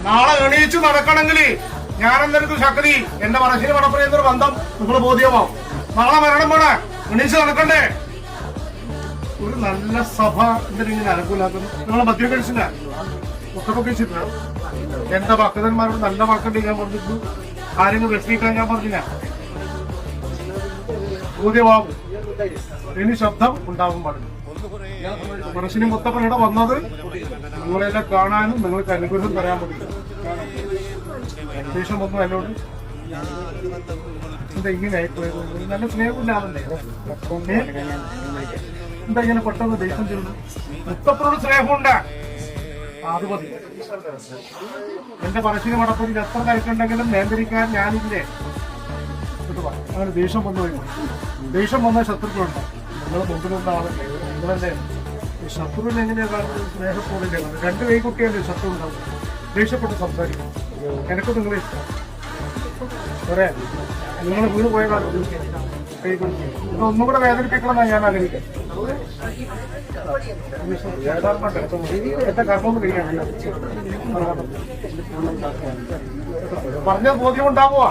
നാളെ എണീച്ചു നടക്കണമെങ്കിൽ ഞാനെന്തെടുത്തു ശക്തി എന്റെ മനസ്സിന് മടപ്പുറയുന്നൊരു ബന്ധം നിങ്ങൾ ബോധ്യമാവും. നാളെ മരണം വേണേ എണീച്ചു നടക്കണ്ടേ? ഒരു നല്ല സഭ എന്തിനെങ്കിലും അനുകൂലാക്കുന്നു. നിങ്ങളെ മദ്യം കഴിച്ചില്ല, പുസ്തകം കഴിച്ചിട്ടില്ല. എന്റെ ഭക്തന്മാരോട് നല്ല വാക്കുണ്ട് ഞാൻ പറഞ്ഞിട്ടു. ആരെങ്കിലും വ്യക്തിക്കാൻ ഞാൻ പറഞ്ഞില്ല. ബോധ്യമാവും. ഇനി ശബ്ദം ഉണ്ടാവാൻ പാടില്ല. മനസ്സിന് മുത്തപ്പനയുടെ വന്നത് നിങ്ങളെല്ലാം കാണാനും നിങ്ങൾക്ക് അനുഗ്രഹം തരാൻ പറ്റില്ല. ദേഷ്യം വന്നു എന്നോട് എന്താ ഇങ്ങനെ ആയിപ്പോയത്? നല്ല സ്നേഹമില്ലാതെ എന്താ ഇങ്ങനെ പെട്ടെന്ന് ദേഷ്യം ചെയ്യുന്നു? മുത്തപ്പനോട് സ്നേഹമുണ്ട്, അത് മതി. എന്റെ പറശ്ശിനി മടപ്പൂരിൽ എത്ര കഴിക്കുണ്ടെങ്കിലും നിയന്ത്രിക്കാൻ ഞാനില്ലേ. അങ്ങനെ ദേഷ്യം വന്നു പോയി. ദേഷ്യം വന്ന ശത്രുക്കളുണ്ട്. നിങ്ങളെ മുമ്പിലുള്ള ആളല്ലേ, നിങ്ങളല്ലേ ശത്രുവിനെ എങ്ങനെയാ കാണുന്നത്? സ്നേഹത്തോടെ രണ്ട് കൈകുട്ടിയല്ലേ ശത്രു ഉണ്ടാവും. ദേഷ്യപ്പെട്ട് സംസാരിക്കും. എനിക്ക് നിങ്ങളെ ഇഷ്ടം ഒരേ നിങ്ങൾ വീണ് പോയ കാലത്ത് കൈകുട്ടി ഒന്നും കൂടെ വേദനിപ്പിക്കണമെന്നാണ് ഞാൻ ആഗ്രഹിക്കുന്നത്. എന്റെ കർമ്മം കഴിയാണ് പറഞ്ഞത് ബോധ്യം ഉണ്ടാവുക.